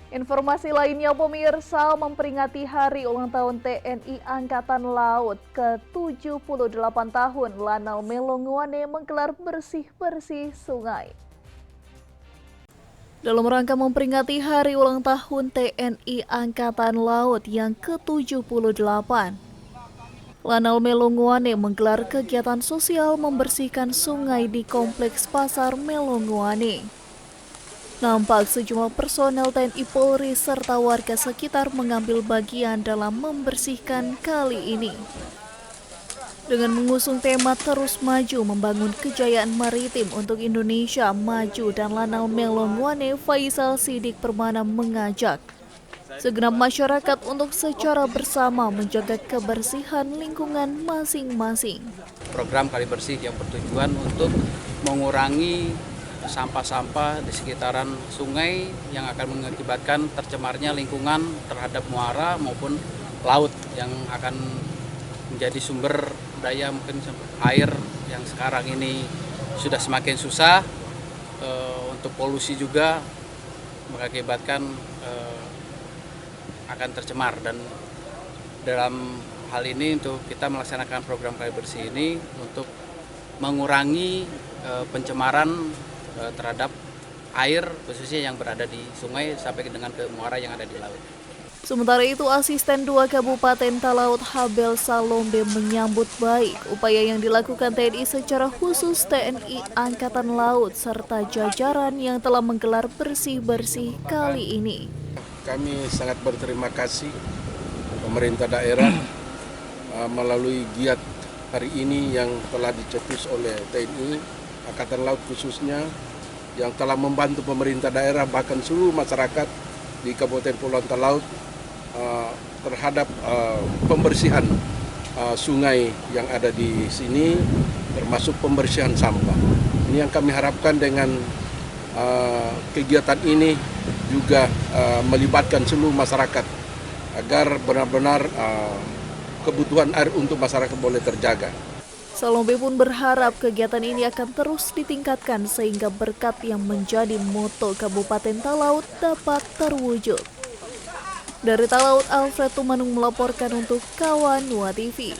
Informasi lainnya, pemirsa, memperingati Hari Ulang Tahun TNI Angkatan Laut ke-78 tahun, Lanal Melongoane menggelar bersih-bersih sungai. Dalam rangka memperingati Hari Ulang Tahun TNI Angkatan Laut yang ke-78, Lanal Melongoane menggelar kegiatan sosial membersihkan sungai di Kompleks Pasar Melongoane. Nampak sejumlah personel TNI Polri serta warga sekitar mengambil bagian dalam membersihkan kali ini. Dengan mengusung tema terus maju membangun kejayaan maritim untuk Indonesia maju dan Lanal Melongoane, Faisal Sidik Permana mengajak segenap masyarakat untuk secara bersama menjaga kebersihan lingkungan masing-masing. Program Kali Bersih yang bertujuan untuk mengurangi sampah-sampah di sekitaran sungai yang akan mengakibatkan tercemarnya lingkungan terhadap muara maupun laut yang akan menjadi sumber daya mungkin air yang sekarang ini sudah semakin susah, untuk polusi juga mengakibatkan akan tercemar. Dan dalam hal ini untuk kita melaksanakan program Kali Bersih ini untuk mengurangi pencemaran terhadap air khususnya yang berada di sungai sampai dengan ke muara yang ada di laut. Sementara itu, Asisten 2 Kabupaten Talaut Habel Salombe menyambut baik upaya yang dilakukan TNI secara khusus TNI Angkatan Laut serta jajaran yang telah menggelar bersih-bersih kali ini. Kami sangat berterima kasih pemerintah daerah melalui giat hari ini yang telah dicetus oleh TNI Angkatan Laut khususnya, yang telah membantu pemerintah daerah bahkan seluruh masyarakat di Kabupaten Kepulauan Talaut terhadap pembersihan sungai yang ada di sini, termasuk pembersihan sampah. Ini yang kami harapkan dengan kegiatan ini juga melibatkan seluruh masyarakat agar benar-benar kebutuhan air untuk masyarakat boleh terjaga. Salombe pun berharap kegiatan ini akan terus ditingkatkan sehingga berkat yang menjadi moto Kabupaten Talaut dapat terwujud. Dari Talaut, Alfred Tumanung melaporkan untuk Kawan Nuwa TV.